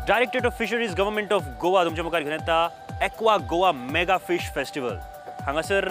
Directorate of fisheries government of Goa तुमच्या मुखार घेवन येता aqua Goa mega fish festival. हांगासर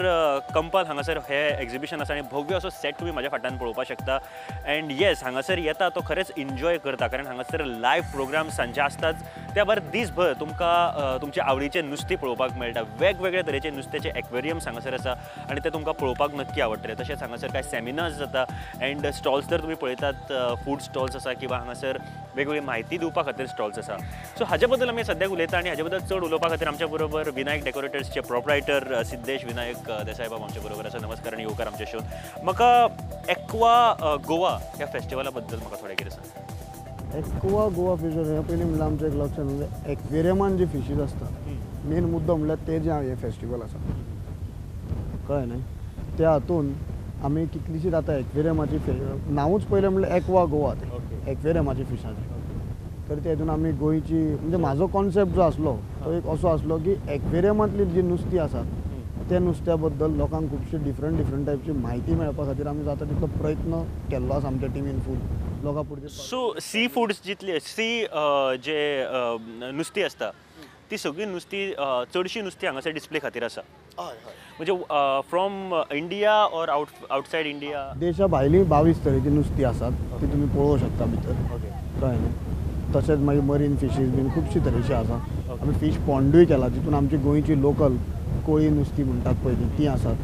कंपाल हांगासर हे एक्झिबिशन आसा आनी भव्य असो सेट तुम्ही माझ्या फाटल्यान पळोवपाक शकता। एंड येस हांगासर येता तो खरेंच एन्जॉय करता, कारण हांगासर लायव्ह प्रोग्राम सांजे आसतात, त्या भायर दिसभर तुमकां तुमचे आवडीचे नुस्तें पळोवपाक मेळटा। वेगवेगळे तरेचे नुस्त्याचे एक्वेरियम्स हांगासर आसा आनी ते तुमकां पळोवपाक नक्की आवडटले। तशेंच हांगासर कांय सेमिनार्स जाता एंड स्टॉल्स जर तुम्ही पळयतात फूड स्टॉल्स आसा किंवा हांगासर वेगवेगळी म्हायती दिवपा खातीर स्टॉल्स आसा। सो हाजे बद्दल आमी सद्याक उलयता आनी हाजे बद्दल चड उलोवपा खातीर आमच्या बरोबर विनायक डेकोरेटर्सचे प्रोप्रायटर सिद्धेश विनायक देसाई बाब आमच्या बरोबर आसा। नमस्कार आनी येवकार आमच्या शोन। म्हाका एक्वा गोवा ह्या फेस्टिवला बद्दल म्हाका थोडें कितें सांग। एक्वा गोवा फिशर हे पयलीं म्हणल्यार आमच्या एक लक्षात म्हणजे एक्वेरियमान जे फिशीज असता मेन मुद्दो म्हणल्यार ते जे हे फेस्टिवल आसा कळ्ळें न्ही, त्या हातून आमी कितलीशीच आतां एक्वेरियमाची नांवूच पयलें म्हणल्यार एक्वा गोवा ते एक्वेरियमाची फिशाची। तर ते हातून आमी गोंयची म्हणजे म्हाजो कॉन्सेप्ट जो आसलो तो एक असो आसलो की एक्वेरियमांतली जी नुस्तीं आसात त्या नुस्त्या बद्दल लोकांक खुबशी डिफरंट टायपची म्हायती मेळपा खातीर आमी जाता तितलो प्रयत्न केल्लो आसा आमच्या टिमीन फूल लोकां पुरते। सो सी फूड्स जितले जे नुस्तीं आसता ती सगळी नुस्तीं चडशी नुस्तीं हांगासर डिस्प्ले खातीर आसा। म्हणजे from India or outside India देशा भायली 22 तरेची नुस्तीं आसात ती तुमी पळोवंक शकता भितर कळ्ळें न्ही। तशेंच मागीर मरीन फिशीज बीन खुबशी तरेची आसा। आमी फीश पॉंडूय केला जितून आमची गोंयची लोकल कोळी नुस्तीं म्हणटात पळय ती आसात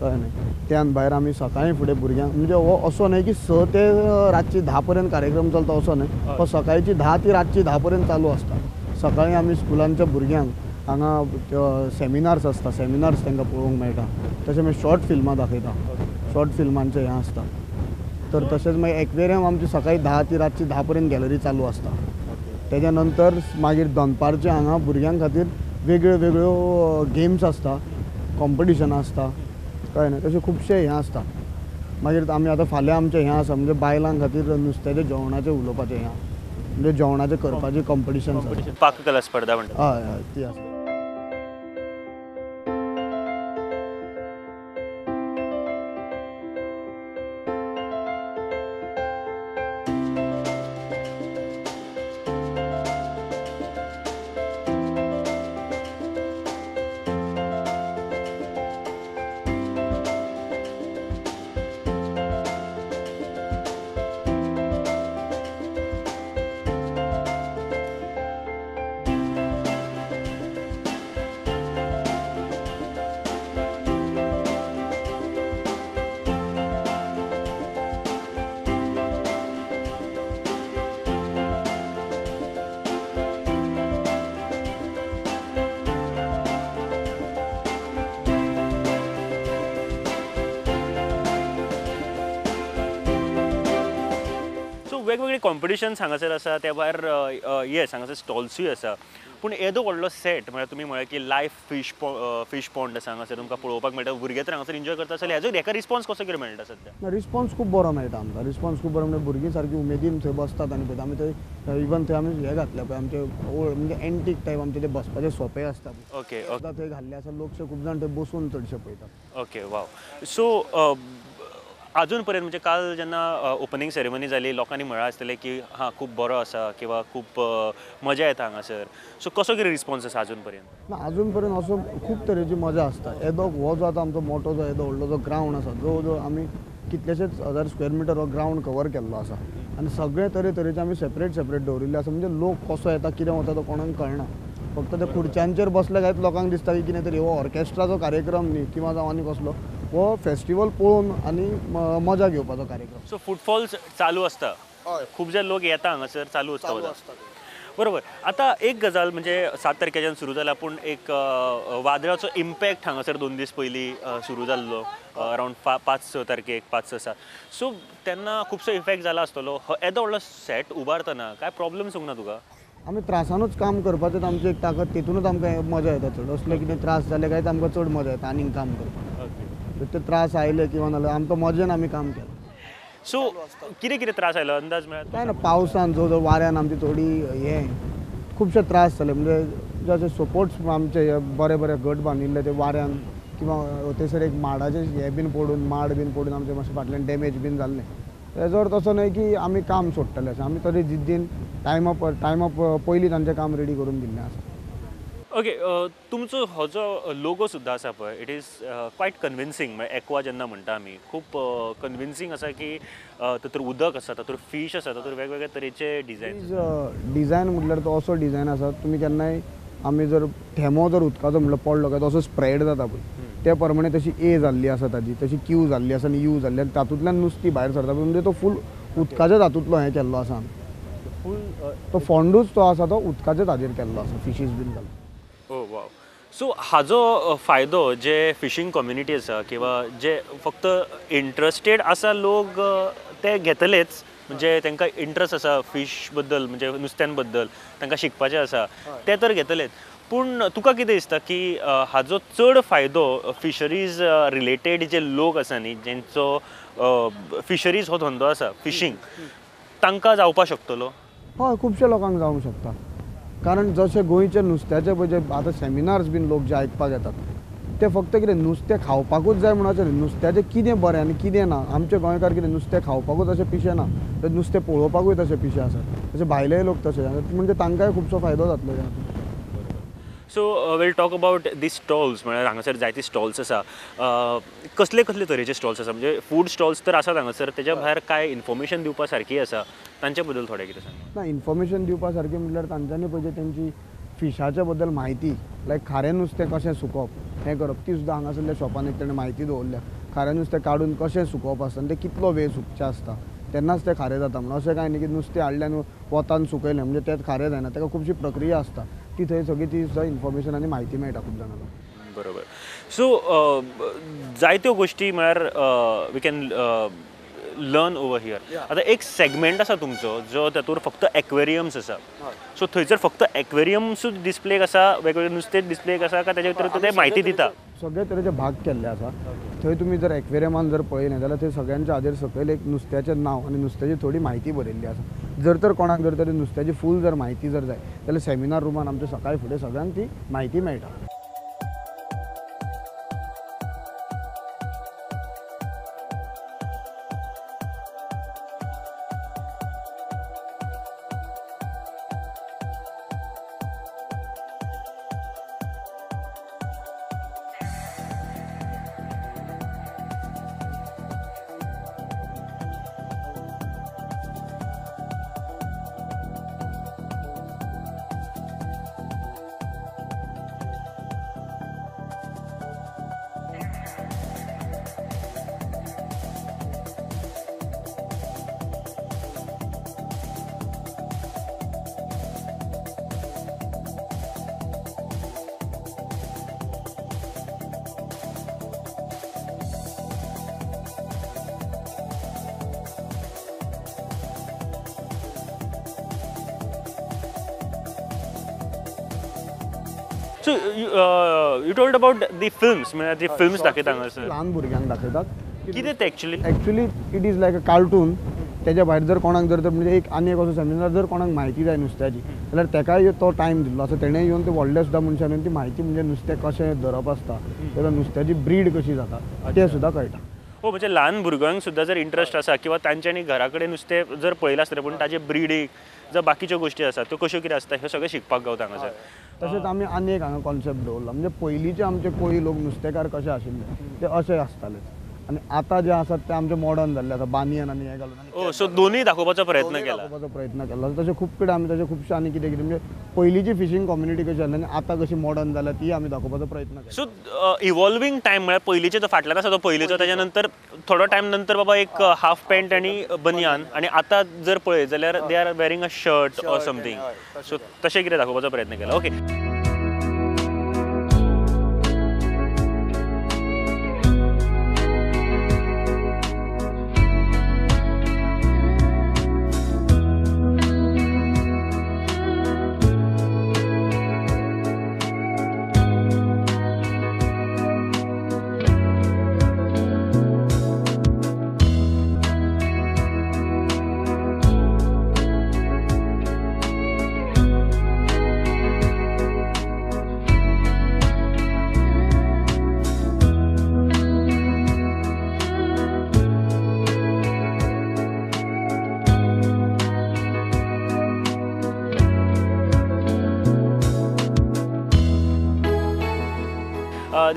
कळ्ळें न्ही। त्यान भायर आमी सकाळीं फुडें भुरग्यांक म्हणजे हो असो न्हय की 6 ते रातची 10 पर्यंत कार्यक्रम चलता असो न्हय, पण सकाळची 10 ती रातची 10 पर्यंत चालू आसता। सकाळीं आमी स्कुलांच्या भुरग्यांक हांगा सेमिनार्स आसता, सेमिनार्स तांकां पळोवंक मेळटा। तशें मागीर शॉर्ट फिल्मां दाखयता, शॉर्ट फिल्मांचें हें आसता। तर तशेंच मागीर एक्वेरियम आमची सकाळीं 10 ती रातची 10 पर्यंत गॅलरी चालू आसता। तेज्या नंतर मागीर दनपारचे हांगा भुरग्यां खातीर वेगळ्यो गेम्स आसता, कॉम्पिटिशनां आसता कळ्ळें न्ही। तशें खुबशे हें आसता। मागीर आमी आतां फाल्यां आमचें हें आसा म्हणजे बायलां खातीर नुस्त्याच्या जेवणाचें उलोवपाचें हें म्हणजे जेवणाचें करपाचें कॉम्पिटिशन पाककला स्पर्धा म्हणटा हय ती आसा। वेगवेगळे कॉम्पिटिशन्स हांगासर आसा, त्या भायर येस हांगासर स्टॉल्सूय आसा। पूण येदो व्हडलो सेट म्हळ्यार तुमी म्हळ्यार की लायव्ह फिश पॉंड आसा हांगासर तुमकां पळोवपाक मेळटा। भुरगे तर हांगासर एन्जॉय करता आसतले, हेका रिस्पॉन्स कसो कितें मेळटा सद्या? रिस्पॉन्स खूब बरो मेळटा आमकां। रिस्पॉन्स खूब बरो म्हणजे भुरगीं सारकी उमेदीन थंय बसतात आनी पळयता आमी थंय इवन थंय आमी हें घातल्या पळय आमचे म्हणजे एंटीक टायप आमचे ते बसपाचे सोफे आसता ओके थंय घाल्ले आसा। लोक खूब जाण थंय बसून चडशे पळयतात। Okay wow. सो अजून पर्यंत म्हणजे काल जेन्ना ओपनिंग सेरेमनी जाली लोकांनी म्हळां आसतलें की हां खूब बरो आसा किंवा खूब मजा येता हांगासर। सो कसो कितें रिस्पॉन्स आसा अजून पर्यंत? ना अजून पर्यंत असो खूब तरेची मजा आसता। येदो हो जो आतां आमचो मोठो जो येदो व्हडलो जो ग्रावंड आसा जो आमी कितलेशेच 1000 स्क्वेअर मिटर हो ग्रावंड कवर केल्लो आसा आनी सगळे तरेचे आमी सेपरेट दवरिल्ले आसा। म्हणजे लोक कसो येता कितें वता तो कोणाक कळना। फक्त त्या खुर्च्यांचेर बसले काय लोकांक दिसता की कितें तरी हो ऑर्केस्ट्राचो कार्यक्रम न्ही किंवा जावं आनी कसलो हो फेस्टिवल पळोवन आनी मजा घेवपाचो कार्यक्रम। सो फुटफॉल्स चालू आसता, खूब जे लोक येता हांगासर चालू आसता बरोबर। आता एक गजाल म्हणजे 7 तारखेच्यान सुरू जाला, पूण एक वादळाचो इम्पॅक्ट हांगासर 2 दीस पयलीं सुरू जाल्लो अरावंड 5-6 तारखेक 5-6 सो तेन्ना खुबसो इफेक्ट जाला आसतलो। येदो व्हडलो सेट उबारतना काय प्रॉब्लेम येवंक ना तुका? आमी त्रासानूच काम करपाचें आमची एक ताकद, तितूनच आमकां मजा येता चड। असले कितें त्रास जाले काय आमकां चड मजा येता आनीक काम करपाक। ते त्रास आयले किंवा नाल्यार आमकां मजेन आमी काम केलें। सो कितें त्रास आयलो अंदाज मेळत? काय ना पावसान जो वाऱ्यान आमची थोडी हे खुबशे त्रास जाले। म्हणजे जशे सपोर्ट्स आमचे बरे गट बांदिल्ले ते वाऱ्यान किंवा थंयसर एक माडाचे हे बीन पडून माड बीन पडून आमचे मातशें फाटल्यान डॅमेज बीन जाल्लें। हेजो अर्थ असो न्हय की आमी काम सोडटले अशें। आमी तरी जिद्दीन टायमा पयलीं तांचें काम रेडी करून दिल्लें आसा. ओके, तुमचो हो जो लोगो सुद्दां आसा पळय, इट इज क्वायट कन्विन्सिंग. म्हणजे एक्वा जेन्ना म्हणटा आमी, खूब कन्विन्सिंग आसा की तातूंत उदक आसा, तातूंत फीश आसा, तातूंत वेगवेगळे तरेचे डिझायन. डिझायन म्हटल्यार तो असो डिझायन आसा, तुमी केन्नाय आमी जर थेंबो जर उदकाचो म्हणल्यार पडलो काय तो असो स्प्रेड जाता पळय, त्या प्रमाणे तशी ए जाल्ली आसा ताजी, तशी क्यू जाल्ली आसा आनी यू जाल्ली, आनी तातूंतल्यान नुस्तीं भायर सरता पळय, म्हणजे तो फूल उदकाच्या तातूंतलो हें केल्लो आसा आमी. फूल तो फोंडूच तो आसा तो उदकाच्या ताजेर केल्लो आसा, फिशीस बीन घालून. ओ वाव. सो हाजो फायदो जे फिशींग कम्युनिटी आसा किंवा जे फक्त इंट्रस्टेड आसा लोक ते घेतलेच, म्हणजे तांकां इंट्रस्ट आसा फिश बद्दल, म्हणजे नुस्त्यां बद्दल तांकां शिकपाचें आसा ते तर घेतलेच. पूण तुका कितें दिसता की हाजो चड फायदो फिशरीज रिलेटेड जे लोक आसा न्ही, जेंचो फिशरीज हो धंदो आसा फिशींग, तांकां जावपाक शकतलो? हय, खुबशे लोकांक जावंक शकता. कारण जशे गोंयचे नुस्त्याचे पळय जे आतां सेमिनार्स बीन लोक जे आयकपाक येतात, ते फक्त कितें नुस्तें खावपाकूच जाय म्हणून अशें न्ही, नुस्त्याचें कितें बरें आनी कितें ना. आमचे गोंयकार कितें नुस्तें खावपाकूच अशें पिशे ना, तर नुस्तें पळोवपाकूय तशे पिशे आसात. तशे भायलेय लोक तशे, म्हणजे तांकांय खुबसो फायदो जातलो ह्या हातूंत. So we'll talk about the stalls. म्हळ्यार हांगासर जायती स्टॉल्स आसा. कसले कसले तरेचे स्टॉल्स आसा? म्हणजे फूड स्टॉल्स तर आसात हांगासर, तेज्या भायर काय इन्फॉर्मेशन दिवपा सारकी आसा? तांचे बद्दल थोडें कितें सांग. ना, इन्फॉर्मेशन दिवपा सारकी म्हटल्यार तांच्यांनी पळय तेंची फिशाच्या बद्दल म्हायती, लायक खारें नुस्तें कशें सुकोवप हें करप, ती सुद्दां हांगासरल्या शॉपान एक तेणें म्हायती दवरल्या. खारें नुस्तें काडून कशें सुकोवप आसता आनी तें कितलो वेळ सुकचें आसता, तेन्नाच तें खारें जाता म्हणून. अशें कांय न्ही की नुस्तें हाडलें आनी वतान सुकयलें म्हणजे तेंच खारें जायना. ताका खुबशी प्रक्रिया आसता, ती थंय सगळी ती सुद्दां इन्फॉर्मेशन आनी म्हायती मेळटा खूब जाणांक. बरोबर. सो जायत्यो गोश्टी म्हळ्यार we can learn over here. आतां एक सेगमेंट आसा तुमचो जो तातूंत फक्त एक्वेरियम्स आसा. सो थंयसर फक्त एक्वेरियम्सूच डिस्प्लेक आसा, वेगवेगळे नुस्तें डिस्प्लेक आसा, काय तेजे भितर ते म्हायती दिता? सगळे तरेचे भाग केल्ले आसा. थंय तुमी जर एक्वेरियमान जर पळयलें जाल्यार थंय सगळ्यांच्या हाजेर सकयल एक नुस्त्याचें नांव आनी नुस्त्याची थोडी म्हायती बरयल्ली आसा. जर तर कोणाक जर तरी नुस्त्याची फूल जर म्हायती जर जाय जाल्यार सेमिनार रुमान आमच्या सकाळी फुडें सगळ्यांक ती म्हायती मेळटा. So you told about the films. म्हळ्यार ती फिल्म्स दाखयता हांगासर. ल्हान भुरग्यांक दाखयतात. कितें तें actually? Actually it is like a cartoon. तेज्या भायर जर कोणाक जर तर म्हणजे एक आनी एक असो सेमिनार जर कोणाक म्हायती जाय नुस्त्याची जाल्यार तेकाय तो टायम दिल्लो आसा. तेणें येवन ते व्हडले सुद्दां मनशान येवन ती म्हायती म्हणजे नुस्तें कशें धरप आसता, तेन्ना नुस्त्याची ब्रीड कशी जाता तें सुद्दां कळटा. हो, म्हणजे ल्हान भुरग्यांक सुद्दां जर इंट्रस्ट आसा किंवा तांच्यांनी घरा कडेन नुस्तें जर पळयलां आसतलें, पूण ताजे ब्रिडीक जर बाकीच्यो गोश्टी आसात त्यो कश्यो कितें आसता हें सगळें शिकपाक गावता हांगासर. तशेंच आमी आनी एक हांगा कॉन्सेप्ट दवरला. म्हणजे पयलींचे आमचे कोळी लोक नुस्तेकार कशे आशिल्ले ते अशे आसताले, आनी आतां जे आसात ते आमचे मॉडर्न जाल्ले आसा, बानियन आनी हें घालून. ओ, सो दोनूय दाखोवपाचो प्रयत्न केला. प्रयत्न केला तशें खूब कडेन आमी तशें खुबशे आनी कितें कितें म्हणजे पयलींची फिशींग कम्युनिटी कशी आसली आनी आतां कशी मॉडर्न जाल्या ती आमी दाखोवपाचो प्रयत्न केला. सो इवॉल्विंग टायम म्हळ्यार पयलींचे जो फाटल्यान आसा तो पयलींचो, ताच्या नंतर थोडो टायम नंतर बाबा एक हाफ पॅन्ट आनी बनियान, आनी आतां जर पळयत जाल्यार they are wearing a shirt or something. So तशें कितें दाखोवपाचो प्रयत्न केला. Okay.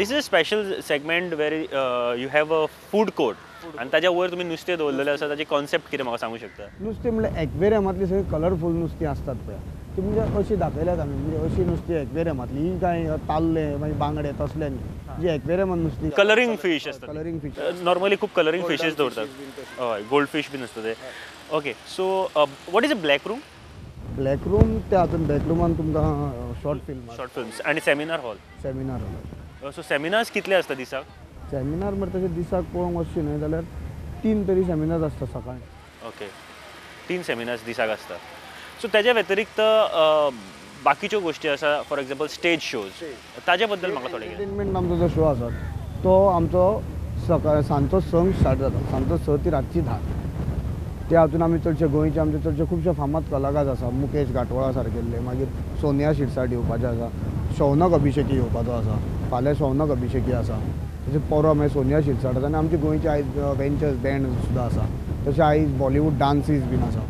This is a special segment where you have a food court आणि ताच्या वयर तुमी नुस्तें दवरलेलें आसा ताची कॉन्सेप्ट कितें म्हाका सांगूं शकता. नुस्तें म्हणल्यार एक्वेरियमांतली सगळी कलरफूल नुस्तीं असतात पळय ती म्हणजे अशी दाखयल्यात आमी म्हणजे अशी नुस्तीं एक्वेरियमांतली ही काय ताल्ले मागीर बांगडे तसले न्ही जी एक्वेरियमांत नुस्तीं कलरिंग फिश असतात. कलरिंग फिश नॉर्मली खूप कलरिंग फिशेस दवरतात. हय गोल्ड फिश बीन असता ते. Okay so what is a black room. Black room ते हातून ब्लॅक रूमान तुमकां शॉर्ट फिल्म्स आणि seminar hall. Seminar so seminars कितले असता दिसाक. सेमिनार म्हणजे तशें दिसाक पळोवंक वचचें न्हय जाल्यार 3 तरी सेमिनार आसता सकाळी. ओके 3 सेमिनार्स दिसाक आसता. सो त्याच्या व्यतिरिक्त बाकीच्यो गोष्टी आसा फॉर एक्झाम्पल स्टेज शोज ताजे बद्दल म्हाका थोडें एंटरटेनमेंट आमचो जो शो आसा तो आमचो सकाळ सांजचो 6 स्टार्ट जाता सांजचो 6 ती रातची 10. त्या हातून आमी चडशे गोंयचे आमचे चडशे खुबशे फामाद कलाकार आसा मुकेश घाटवळा सारकेल्ले मागीर सोनिया शिरसाट येवपाचे आसा शौनक अभिषेकी येवपाचो आसा फाल्यां शौनक अभिषेकी आसा तशें परवा मागीर सोनिया शिरसाट आसा आनी आमचे गोंयचे आयज वेंचर्स बँड सुद्दां आसा तशें आयज बॉलिवूड डान्सीस बीन आसा.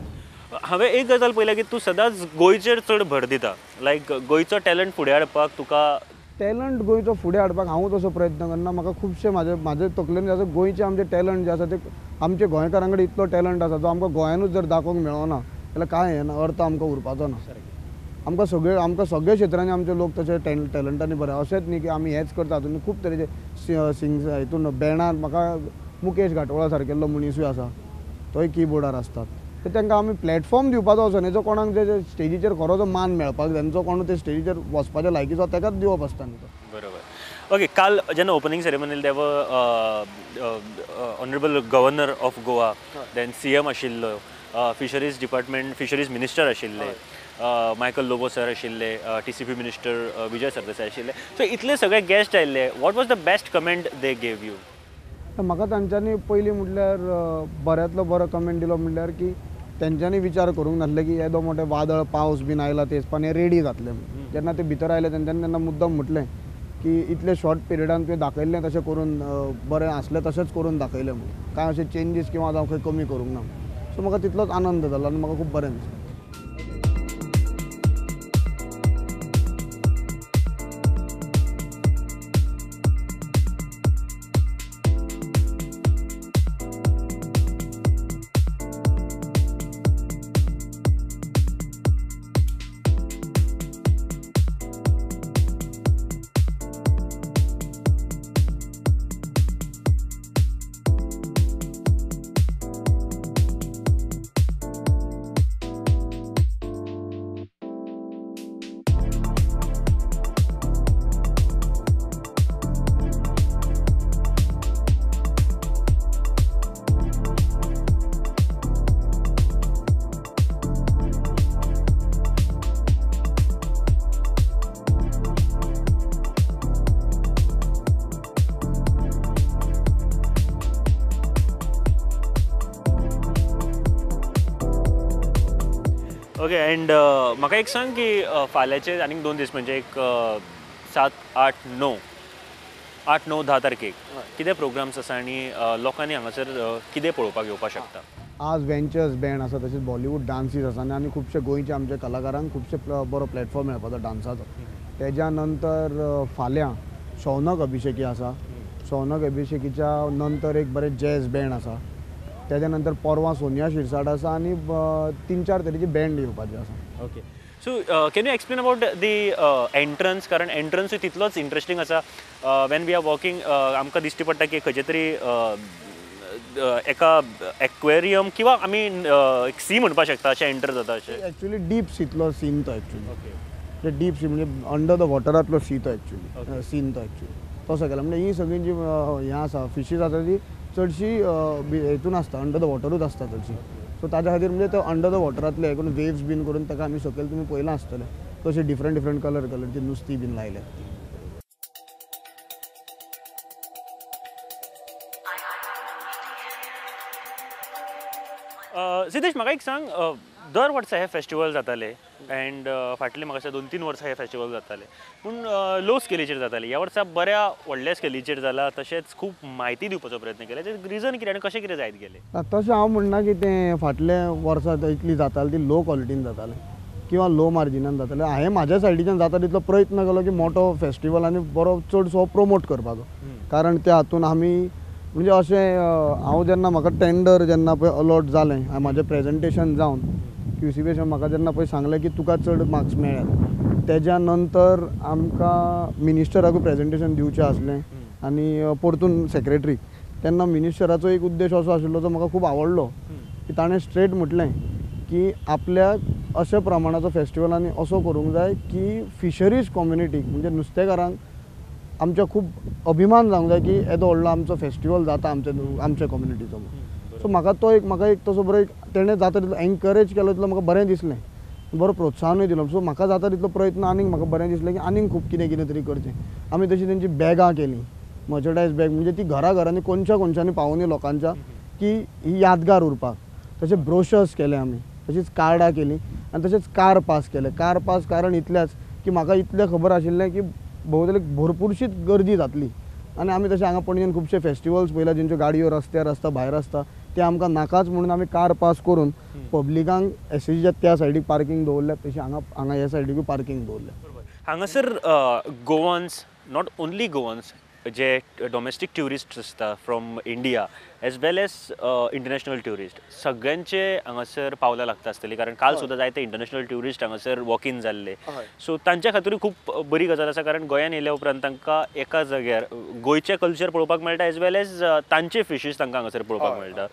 हांवें एक गजाल पळयल्या की तूं सदांच गोंयचेर चड भर दिता लायक गोंयचो टॅलंट फुडें हाडपाक तुका. टॅलंट गोंयचो फुडें हाडपाक हांव तसो प्रयत्न करना म्हाका खुबशे म्हाजे तकलेन जे आसा गोंयचे आमचे टॅलंट जे आसा ते आमचे गोंयकारां कडेन इतलो टॅलंट आसा जो आमकां गोंयानूच जर दाखोवंक मेळना जाल्यार काय हें ना अर्थ आमकां उरपाचो ना. आमकां सगळे क्षेत्रांनी आमचे लोक तशे टॅलंटांनी बरे अशेंच न्ही की आमी हेंच करता हातून खूब तरेचे सिंग हितून बँडार म्हाका मुकेश घाटवळा सारकेल्लो मनीसूय आसा तोय कीबोर्डार असतात तर तांकां आमी प्लॅटफॉर्म दिवपाचो असो न्ही जो कोणाक जे स्टेजीचेर खरो जो मान मेळपाक जाय जो कोण ते स्टेजीचेर वचपाचे लायकीचो ताकाच दिवप आसता न्ही तो. बरोबर. ओके काल जेन्ना ओपनिंग सेरेमनील देव honourable governor of Goa then CM आशिल्लो फिशरीज डिपार्टमेंट फिशरीज मिनिस्टर आशिल्ले मायकल लोबो सर आशिल्ले TCP मिनिस्टर विजय सरदेसाय आशिल्ले सो इतले सगळे गेस्ट आयिल्ले what was the best comment they gave you. म्हाका तांच्यांनी पयलीं म्हटल्यार बऱ्यांतलो बरो कमेंट दिलो म्हटल्यार की तेंच्यांनी विचार करूंक नासले की येदो मोठे वादळ पावस बीन आयला तेजपान हें रेडी जातलें. जेन्ना ते भितर आयले तेंच्यांनी तेन्ना मुद्दम म्हटलें की इतले शॉर्ट पिरियडान तुवें दाखयल्लें तशें करून बरें आसलें तशेंच करून दाखयलें म्हणून काय अशें चेंजीस किंवा जावं खंय कमी करूंक ना. सो म्हाका तितलोच आनंद जालो आनी म्हाका खूब बरें दिसलें. ओके अँड म्हाका एक सांग की फाल्यांचे आनीक 2 दीस म्हणजे एक 7, 8, 9 8, 9, 10 तारखेक कितें प्रोग्राम्स आसा आनी लोकांनी हांगासर कितें पळोवपाक येवपाक शकता. आज वेंचर्स बँड आसा तशेंच बॉलिवूड डान्सीस आसा आनी खुबशे गोंयचे आमचे कलाकारांक खुबशे बरो प्लॅटफॉर्म मेळपाचो डान्साचो. तेज्या नंतर फाल्यां शौनक अभिषेकी आसा. शौनक अभिषेकीच्या नंतर एक बरें जॅज बँड आसा. तेज्या नंतर परवां सोनिया शिरसाट आसा आनी 3-4 तरेची बँड येवपाची आसा. Okay so can you explain about the entrance कारण एंट्रन्सूय तितलोच इंट्रस्टींग आसा. वेन वी आर वॉकिंग आमकां दिश्टी पडटा की खंयचे तरी एका एक्वेरियम किंवा आमी एक सी म्हणपाक शकता अशें एंटर जाता अशें. एक्चुली डीप सीतलो सीन तो एक्चुली डीप सी म्हणजे अंडर द वॉटरांतलो सी तो एक्चुली सीन तो एक्चुली तसो केला म्हणजे ही सगळी जी हें आसा फिशीस आसा ती चडशी हेतून आसता अंडर द वॉटरूच आसता चडशी. सो ताच्या खातीर म्हणजे तो अंडर द वॉटरांतले हे करून वेव्स बीन करून ताका आमी सकयल तुमी पयलां आसतलें तशें डिफरंट कलरची नुस्तीं बीन लायले. सिद्धेश म्हाका एक सांग दर वर्सा हे फेस्टिवल जाताले अँड फाटले म्हाका दिसता 2-3 वर्सां हे फेस्टिवल जाताले पूण लो स्केलीचेर जाताले. ह्या वर्सा बऱ्या व्हडल्या स्केलीचेर जाला तशेंच खूब म्हायती दिवपाचो प्रयत्न केला. तें रिजन कितें आनी कशें कितें जायत गेलें. तशें हांव म्हणना की तें फाटल्या वर्सा इतली जाताली ती लो क्वॉलिटीन जातालें किंवा लो मार्जिनान जातले हांवें म्हाज्या सायडीच्यान जाता तितलो प्रयत्न केलो की मोठो फेस्टिवल आनी बरो चडसो प्रमोट करपाचो कारण त्या हातून आमी म्हणजे अशें हांव जेन्ना म्हाका टेंडर जेन्ना पळय अलॉट जालें म्हाजें प्रेजेंटेशन जावन क्यूसीबीएशन म्हाका जेन्ना पळय सांगलें की तुका चड मार्क्स मेळ्ळ्यात तेज्या नंतर आमकां मिनिस्टराकूय प्रेजेंटेशन दिवचें आसलें आनी परतून सेक्रेटरीक तेन्ना मिनिस्टराचो एक उद्देश असो आशिल्लो जो म्हाका खूब आवडलो की ताणें स्ट्रेट म्हटलें की आपल्याक अशा प्रमाणाचो फेस्टिवल आनी असो करूंक जाय की फिशरीज कम्युनिटीक म्हणजे नुस्तेकारांक आमच्या खूब अभिमान जावंक जाय की येदो व्हडलो आमचो फेस्टिवल जाता आमच्या कम्युनिटीचो सो म्हाका एक तसो बरो एक तेणें जाता तितलो एनकरेज केलो तितलो म्हाका बरें दिसलें बरो प्रोत्साहनूय दिलो सो म्हाका जाता तितलो प्रयत्न आनीक म्हाका बरें दिसलें की आनीक खूब कितें कितें तरी करचें आमी तशी तेंची बॅगां केलीं मर्चडायज बॅग म्हणजे ती घरांनी कोणच्यानी पावोनी लोकांच्या की ही यादगार उरपाक तशे ब्रोशर्स केले आमी तशीच कार्डां केलीं आनी तशेंच कार पास केले कार पास कारण इतलेंच की म्हाका इतलें खबर आशिल्लें की भोंवतणी भरपूरशीच गर्दी जातली आनी आमी तशें हांगा पणजेन खुबशे फेस्टिवल्स पळयल्या जेंच्यो गाडयो रस्त्यार आसता भायर आसता ते आमकां नाकाच म्हणून आमी कार पास करून पब्लिकांक एसएजीच्या त्या सायडीक पार्किंग दवरल्यात तशी हांगा ह्या सायडीकूय पार्किंग दवरल्या हांगासर गोवन्स नॉट ओन्ली गोवन्स जे डोमेस्टीक ट्युरिस्ट आसता from India as well as international tourist सगळ्यांचे हांगासर पावलां लागता आसतली कारण काल सुद्दां जायते इंटरनॅशनल ट्युरिस्ट हांगासर वॉक इन जाल्ले सो तांच्या खातीरूय खूब बरी गजाल आसा कारण गोंयान येयल्या उपरांत तांकां एका जाग्यार गोंयचें कल्चर पळोवपाक मेळटा एज वेल एज तांचे फिशीस तांकां हांगासर पळोवपाक मेळटा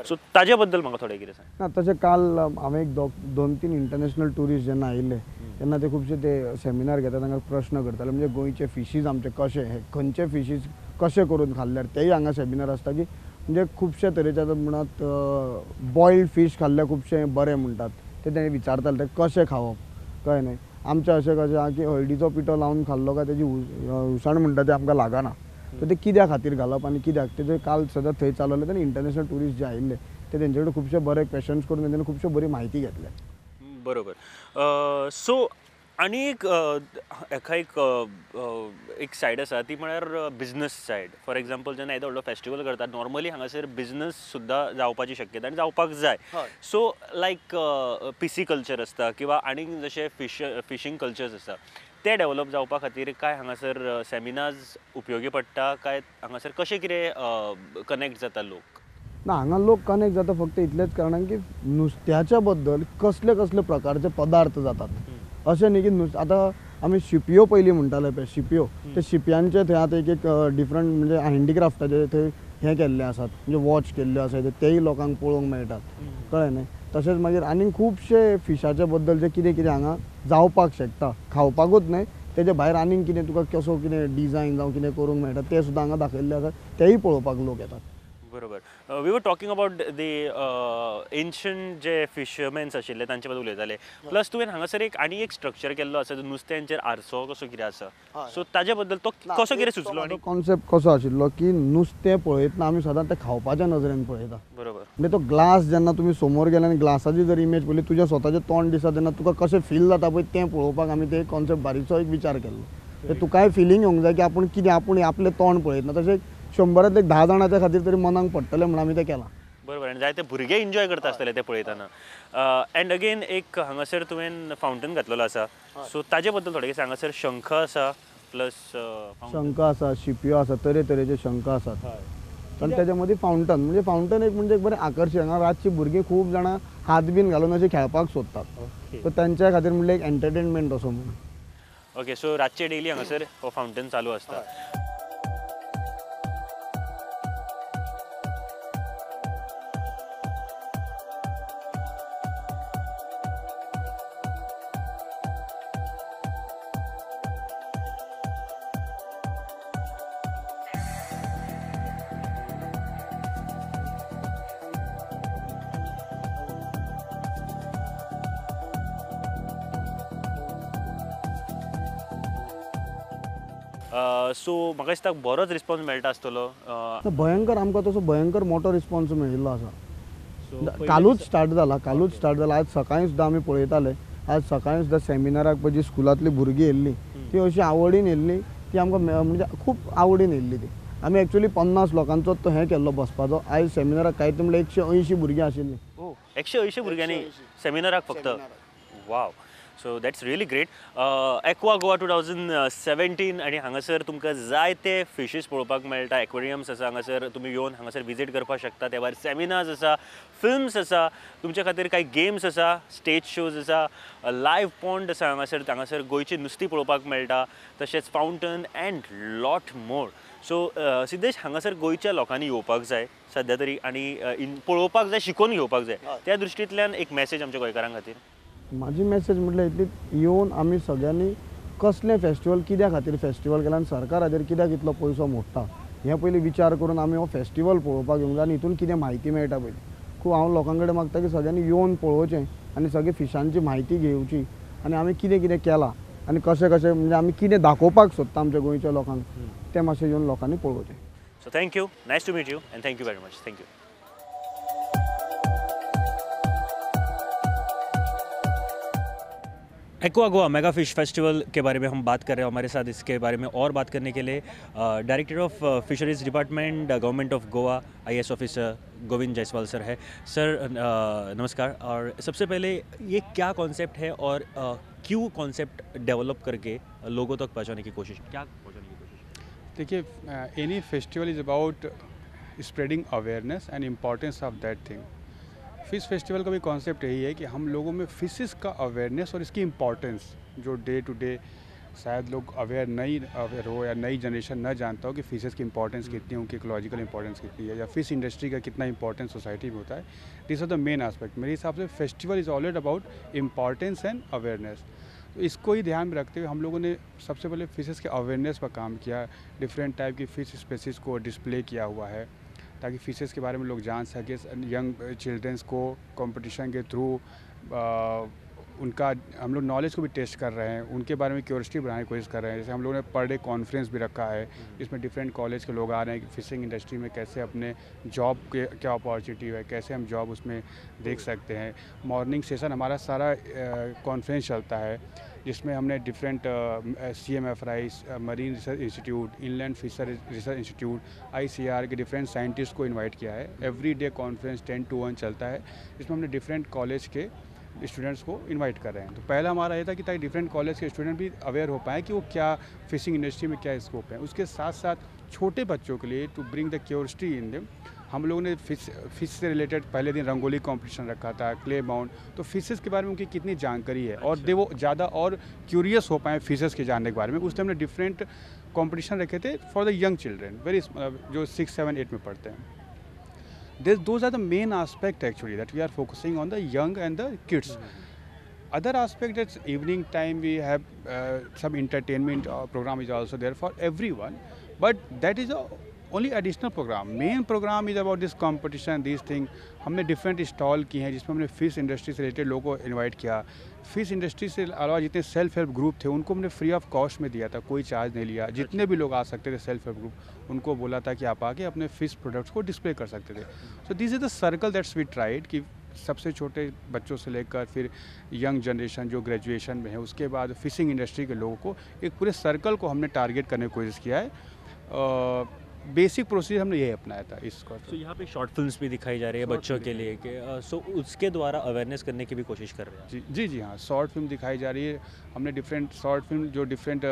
सो ताजे बद्दल म्हाका थोडें कितें सांग ना तशें काल हांवें एक 2-3 इंटरनॅशनल ट्युरिस्ट जेन्ना आयिल्ले तेन्ना ते खुबशे ते सेमिनार घेता तांकां प्रश्न करताले म्हणजे गोंयचे फिशीस आमचे कशे हे खंयचे फिशीस कशे करून खाल्ल्यार तेय हांगा सेमिनार आसता की म्हणजे खुबशे तरेचे म्हणत बॉयल्ड फीश खाल्ले खुबशे बरे म्हणटात ते तेणी विचारताले ते कशें खावप कळ्ळें न्ही आमचें अशें कशें आहा की हळदीचो पिठो लावन खाल्लो काय तेजी उसण म्हणटा ते आमकां लागना तर ते कित्या खातीर घालप आनी कित्याक तेजे काल सद्या थंय चालवले तेन्ना इंटरनॅशनल ट्युरिस्ट जे आयिल्ले ते तेंचे कडेन खुबशे बरे क्वेश्चन्स करून तेंच्यांनी खुबशे बरी म्हायती घेतल्या बरोबर सो आनी एका एक सायड आसा ती म्हळ्यार बिजनस सायड फॉर एग्जाम्पल जेन्ना येदो व्हडलो फेस्टिवल करतात नॉर्मली हांगासर बिजनस सुद्दां जावपाची शक्यता आनी जावपाक जाय सो लायक पीसी कल्चर आसता किंवा आनीक जशे फिशींग कल्चर्स आसता ते डेवलप जावपा खातीर काय हांगासर सेमिनार्स उपयोगी पडटा काय हांगासर कशें कितें कनेक्ट जाता लोक ना हांगा लोक कनेक्ट जाता फक्त इतलेच कारणान की नुस्त्याच्या बद्दल कसले कसले प्रकारचे पदार्थ जातात अशें न्ही की आतां आमी शिपयो पयलीं म्हणटाले पळय शिपयो ते शिपयांचे थंय आतां एक डिफरंट म्हणजे हँडीक्राफ्टाचे थंय हे केल्ले आसात म्हणजे वॉच केल्ल्यो आसात तेय लोकांक पळोवंक मेळटात कळ्ळें न्ही तशेंच मागीर आनीक खुबशे फिशाचे बद्दल जे कितें कितें हांगा जावपाक शकता खावपाकूच न्हय तेजे भायर आनीक कितें तुका कसो कितें डिजायन जावं कितें करूंक मेळटा ते सुद्दां हांगा दाखयल्ले आसात तेय पळोवपाक लोक येतात बरोबर we were talking about the ancient जे फिशरमॅन्स आशिल्ले तांचे बद्दल उलयताले प्लस तुवें हांगासर आनी एक स्ट्रक्चर केल्लो आसा नुस्त्यांचेर आरसो कसो कितें आसा सो ताजे बद्दल तो कसो कितें सुचलो आनी कॉन्सेप्ट कसो आशिल्लो की नुस्तें पळयतना आमी सदां तें खावपाच्या नजरेन पळयता बरोबर म्हणजे तो ग्लास जेन्ना तुमी समोर गेले आनी ग्लासाची जर इमेज पळयली तुजें स्वताचें तोंड दिसता तेन्ना तुका कशें फील जाता पळय तें पळोवपाक आमी ते कॉन्सेप्ट बारीकसो एक विचार केल्लो ते तुकाय फिलींग येवंक जाय की आपूण कितें आपूण आपलें तोंड पळयतना तशें 100 एक 10 जाणांच्या खातीर तरी मनाक पडटलें म्हणून आमी तें केलां बरोबर आनी जायते भुरगे एन्जॉय करता आसतले ते पळयतना एंड अगेन एक हांगासर तुवें फावंटन घातलेलो आसा सो ताजे बद्दल थोडें सांगासर शंख आसा प्लस शंख आसा शिपयो आसा तरेतरेचे शंख आसात आनी तेच्या मदीं फावंटन म्हणजे फावंटन एक म्हणजे एक बरें आकर्शक हांगा रातची भुरगीं खूब जाणां हात बीन घालून अशें खेळपाक सोदतात सो तांच्या खातीर म्हणल्यार एक एंटरटेनमेंट असो म्हणून ओके सो रातचे डेली हांगासर हो फावंटन चालू आसता सो म्हाका दिसता बरोच रिस्पॉन्स मेळटा आसतलो भयंकर आमकां तसो भयंकर मोठो रिस्पॉन्स मेळिल्लो आसा कालूच स्टार्ट जाला आज सकाळीं सुद्दां आमी पळयताले आज सकाळीं सुद्दां सेमिनाराक पळय जी स्कुलांतली भुरगीं येयल्लीं ती अशी आवडीन येयल्लीं ती आमकां म्हणजे खूब आवडीन येयल्ली ती आमी एक्चुअली 50 लोकांचो तो हें केल्लो बसपाचो आयज सेमिनाराक कांयत म्हणल्यार 180 भुरगीं आशिल्लीं 180 भुरग्यांनी सेमिनाराक फक्त wow so that's really great. Aqua Goa 2017 आणि हांगासर तुमकां जायते फिशीस पळोवपाक मेळटा. एक्वेरियम्स आसा हांगासर, तुमी येवन हांगासर विजीट करपाक शकता. त्या भायर सेमिनार्स आसा, फिल्म्स आसा, तुमच्या खातीर काही गेम्स आसा, स्टेज शोज आसा, लायव्ह पॉन्ड आसा हांगासर गोंयची नुस्तीं पळोवपाक मेळटा, तशेंच fountain and lot more. So Siddhesh, हांगासर गोंयच्या लोकांनी येवपाक जाय सध्या तरी, आणि पळोवपाक जाय, शिकून घेवपाक जाय. त्या दृश्टींतल्यान एक मॅसेज आमच्या गोंयकारां खातीर. माझी मॅसेज म्हटल्यार इतलीच, येवन आमी सगळ्यांनी कसलें फेस्टिवल, कित्या खातीर फेस्टिवल केला आनी सरकार हाजेर कित्याक इतलो पयसो मोडटा हें पयलीं विचार करून आमी हो फेस्टिवल पळोवपाक येवंक जाय. आनी हितून कितें म्हायती मेळटा पळय खूब, हांव लोकां कडेन मागता की सगळ्यांनी येवन पळोवचें आनी सगळे फिशांची म्हायती घेवची, आनी आमी कितें कितें केलां आनी कशें कशें म्हणजे आमी कितें दाखोवपाक सोदता आमच्या गोंयच्या लोकांक तें मातशें येवन लोकांनी पळोवचें. So thank you, nice to meet you and thank you very much. Thank you. Aqua Goa mega fish festival के बारे में हम बात कर रहे हैं. हमारे साथ इसके बारे में और बात करने के लिए director of fisheries department government of Goa IAS officer Govind Jaiswal sir है. सर नमस्कार. और सबसे पहले ये क्या कॉन्सेप्ट है और क्यों कॉन्सेप्ट डेवलप करके लोगों तक पहुंचाने की कोशिश, क्या पहुंचाने की कोशिश? देखिए, any festival is about spreading awareness end importance of that thing. Fish festival का भी कॉन्सेप्ट यही है कि हम लोगों में फिशेस का अवेयरनेस और इसकी इम्पॉर्टेंस जो डे टू डे शायद लोग अवेयर हो या नई जनरेशन न जानता हो कि फिशेस की इंपॉर्टेंस कितनी है, उनकी इकोलॉजिकल इंपॉर्टेंस कितनी है, या फिश इंडस्ट्री का कितना इंपॉर्टेंस सोसाइटी में होता है. This are the main aspect. मेरे हिसाब से festival is already about importance and awareness. तो इसको ही ध्यान में रखते हुए हम लोगों ने सबसे पहले फिशेस के अवेयरनेस पर काम किया. डिफरेंट टाइप की फ़िश स्पेसीज़ को डिस्प्ले किया हुआ है ताकि फ़िशेस के बारे में लोग जान सकें. यंग चिल्ड्रंस को कंपटीशन के थ्रू उनका हम लोग नॉलेज को भी टेस्ट कर रहे हैं, उनके बारे में क्यूरियोसिटी बढ़ाने की कोशिश कर रहे हैं. जैसे हम लोगों ने पर डे कॉन्फ्रेंस भी रखा है, इसमें डिफरेंट कॉलेज के लोग आ रहे हैं कि फ़िशिंग इंडस्ट्री में कैसे अपने जॉब के क्या अपॉर्चुनिटी है, कैसे हम जॉब उसमें देख सकते हैं. मॉर्निंग सेशन हमारा सारा कॉन्फ्रेंस चलता है जिसमें हमने different CMFRI, marine research institute, inland fisher research institute, ICR के डिफरेंट साइंटिस्ट को इनवाइट किया है. एवरी डे कॉन्फ्रेंस 10 to 1 चलता है, जिसमें हमने डिफरेंट कॉलेज के स्टूडेंट्स को इनवाइट कर रहे हैं. तो पहला हमारा ये था कि ताकि डिफरेंट कॉलेज के स्टूडेंट भी अवेयर हो पाएँ कि वो क्या फिशिंग इंडस्ट्री में क्या स्कोप है. उसके साथ साथ छोटे बच्चों के लिए to bring the curiosity in them, हम लोगों ने फिश से रिलेटेड पहले दिन रंगोली कंपटीशन रखा था, क्ले बाउंड. तो फिशेस के बारे में उनकी कितनी जानकारी है और वो ज़्यादा और क्यूरियस हो पाएँ फिशेस के जानने के बारे में. उस टाइम हमने डिफरेंट कंपटीशन रखे थे फॉर द यंग चिल्ड्रेन, जो 6, 7, 8 में पढ़ते हैं. Those are the main aspect actually that we are focusing on, the young and the kids. Other aspect, that's evening time we have some entertainment program is also there for everyone, but that is only additional program. Main program is about this competition, these things. हमने different stall किए हैं जिसमें हमने fish industry से related लोगों को invite KIA. Fish industry से अलावा जितने self help group थे उनको हमने फ्री ऑफ कॉस्ट में दिया था, कोई चार्ज नहीं लिया. जितने भी लोग आ सकते थे सेल्फ हेल्प ग्रुप, उनको बोला था कि आप आके अपने फ़िश प्रोडक्ट्स को डिस्प्ले कर सकते थे. So this is the circle that's we tried कि सबसे छोटे बच्चों से लेकर फिर यंग जनरेशन जो ग्रेजुएशन में है, उसके बाद फिशिंग इंडस्ट्री के लोगों को, एक पूरे सर्कल को हमने टारगेट करने की कोशिश किया है. बेसिक प्रोसीजर हमने यही अपनाया था इसका. तो यहाँ पे शॉर्ट फिल्म्स भी दिखाई जा रही है बच्चों के लिए कि सो उसके द्वारा अवेयरनेस करने की भी कोशिश कर रहे हैं. जी हाँ, शॉर्ट फिल्म दिखाई जा रही है. हमने डिफरेंट शॉर्ट फिल्म जो डिफरेंट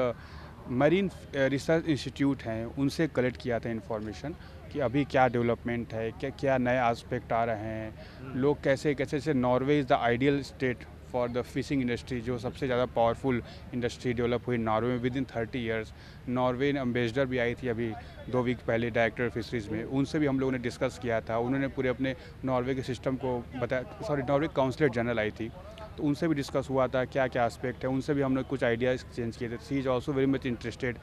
मरीन रिसर्च इंस्टीट्यूट हैं उनसे कलेक्ट किया था इन्फॉर्मेशन कि अभी क्या डेवलपमेंट है, क्या नए एस्पेक्ट आ रहे हैं, लोग कैसे जैसे Norway is the ideal state for the fishing industry, जो सबसे ज़्यादा पावरफुल इंडस्ट्री डेवलप हुई नॉर्वे में with in 30 years. Norway ambassador भी आई थी अभी 2 वीक पहले डायरेक्टर फिशरीज़ में, उनसे भी हम लोगों ने डिस्कस किया था. उन्होंने पूरे अपने नॉर्वे के सिस्टम को बताया. नॉर्वे काउंसलेट जनरल आई थी, तो उनसे भी डिस्कस हुआ था क्या क्या एस्पेक्ट है. उनसे भी हमने कुछ आइडियाज़ एक्सचेंज किए थे. She is also very much interested.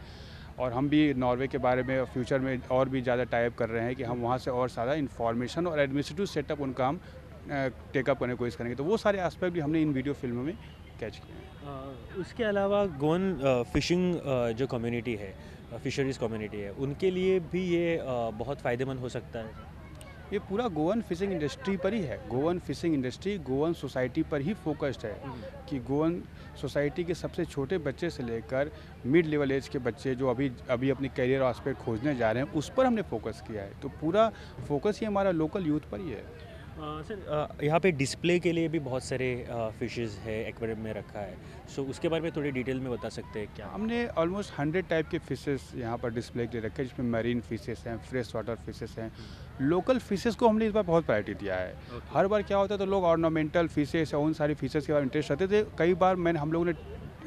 और हम भी नॉर्वे के बारे में फ्यूचर में और भी ज़्यादा टाइप कर रहे हैं कि हम वहाँ से और ज़्यादा इन्फॉर्मेशन और एडमिनिस्ट्रेटिव सेटअप उनका हम टेकअप करने की कोशिश करेंगे. तो वो सारे एस्पेक्ट भी हमने इन वीडियो फिल्मों में कैच किए हैं. उसके अलावा गोवन फिशिंग जो कम्युनिटी है, फिशरीज़ कम्युनिटी है, उनके लिए भी ये बहुत फ़ायदेमंद हो सकता है. ये पूरा गोवन फिशिंग इंडस्ट्री पर ही है. Goan fishing industry Goan society पर ही फोकस्ड है कि गोवन सोसाइटी के सबसे छोटे बच्चे से लेकर मिड लेवल एज के बच्चे जो अभी अपनी करियर एस्पेक्ट खोजने जा रहे हैं, उस पर हमने फोकस किया है. तो पूरा फोकस ही हमारा लोकल यूथ पर ही है. सर यहाँ पे डिस्प्ले के लिए भी बहुत सारे फिशेस है एक्वेरियम में रखा है, सो उसके बारे में थोड़ी डिटेल में बता सकते हैं क्या? हमने ऑलमोस्ट 100 टाइप के फिशेस यहाँ पर डिस्प्ले के लिए रखे हैं, जिसमें मरीन फिशेस हैं, फ्रेश वाटर फिशेस हैं। लोकल फिशेस को हमने इस बार बहुत प्रायोरिटी दिया है। हर बार क्या होता है, तो लोग ऑर्नामेंटल फिशेस या उन सारी फिशेस के बारे में इंटरेस्ट रखते थे। कई बार हम लोगों ने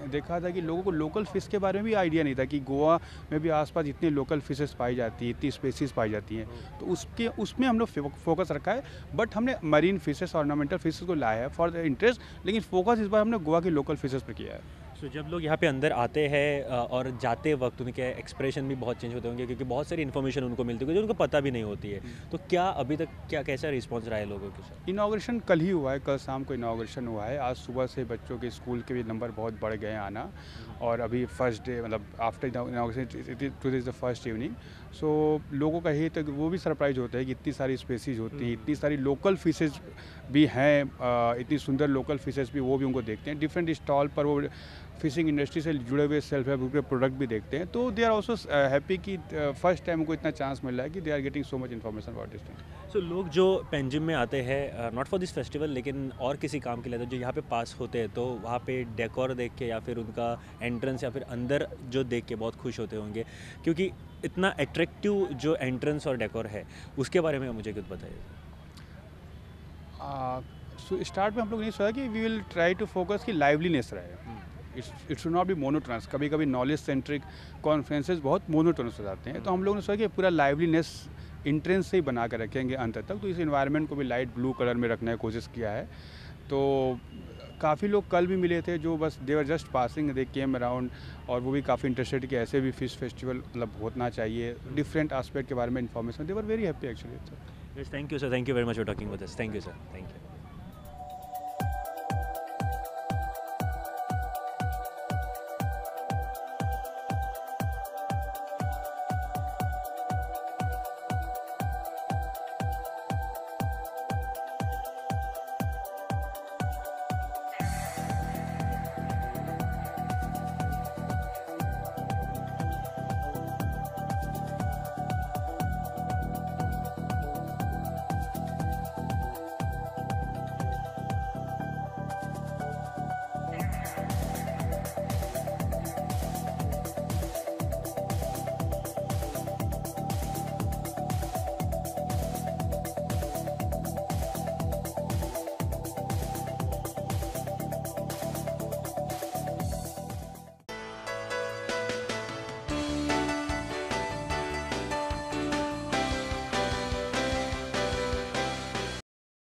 देखा था कि लोगों को लोकल फ़िश के बारे में भी आइडिया नहीं था कि गोवा में भी आसपास इतनी लोकल फिशेस पाई जाती हैं, इतनी स्पेसीज पाई जाती हैं। तो उसमें हम लोग फोकस रखा है। बट हमने मरीन फिशेस ऑर्नामेंटल फिशेस को लाया है फॉर द इंटरेस्ट, लेकिन फोकस इस बार हमने गोवा की लोकल फिशेस पर किया है। सो जब लोग यहाँ पे अंदर आते हैं और जाते वक्त उनके एक्सप्रेशन भी बहुत चेंज होते होंगे, क्योंकि बहुत सारी इन्फॉर्मेशन उनको मिलती है जो उनको पता भी नहीं होती है, तो क्या अभी तक कैसा रिस्पॉन्स रहा है लोगों के साथ? इनाग्रेशन कल ही हुआ है, कल शाम को इनाग्रेशन हुआ है। आज सुबह से बच्चों के स्कूल के भी नंबर बहुत बढ़ गए हैं आना, और अभी फर्स्ट डे मतलब after inauguration today is the first evening. So लोगों का ही तक वो भी सरप्राइज होता है कि इतनी सारी स्पेसीज होती हैं, इतनी सारी लोकल फिशेज भी हैं, इतनी सुंदर लोकल फिशेज भी, वो भी उनको देखते हैं। डिफरेंट स्टॉल पर वो फिशिंग इंडस्ट्री से जुड़े हुए सेल्फ हेल्प ग्रुप के प्रोडक्ट भी देखते हैं। तो दे आर ऑल्सो हैप्पी कि फर्स्ट टाइम उनको इतना चांस मिल रहा है कि they are getting so much information about this thing. So लोग जो पेंजिम में आते हैं नॉट फॉर दिस फेस्टिवल लेकिन और किसी काम के लिए, तो जो यहाँ पे पास होते हैं तो वहाँ पे डेकोर देख के या फिर उनका एंट्रेंस या फिर अंदर जो देख के बहुत खुश होते होंगे, क्योंकि इतना अट्रैक्टिव जो एंट्रेंस और डेकोर है उसके बारे में मुझे कुछ बताइए। सो स्टार्ट में हम लोग नहीं सोचा कि we will try to focus कि लाइवलीनेस रहे। It should not be monotonous. कभी कभी नॉलेज सेंट्रिक कॉन्फ्रेंसेस बहुत मोनोटोनस हो जाते हैं, तो हम लोगों ने सोचा कि पूरा लाइवलीनेस इंट्रेंस से ही बना कर रखेंगे अंत तक। तो इस इन्वायरमेंट को भी लाइट ब्लू कलर में रखने की कोशिश किया है। तो काफ़ी लोग कल भी मिले थे जो बस they were just passing, they came around, और वो भी काफ़ी इंटरेस्टेड कि ऐसे भी फिश फेस्टिवल मतलब होना चाहिए, डिफरेंट एस्पेक्ट के बारे में information. They were very happy actually. Thank you sir, thank you very much for talking with us. Thank you sir, thank you.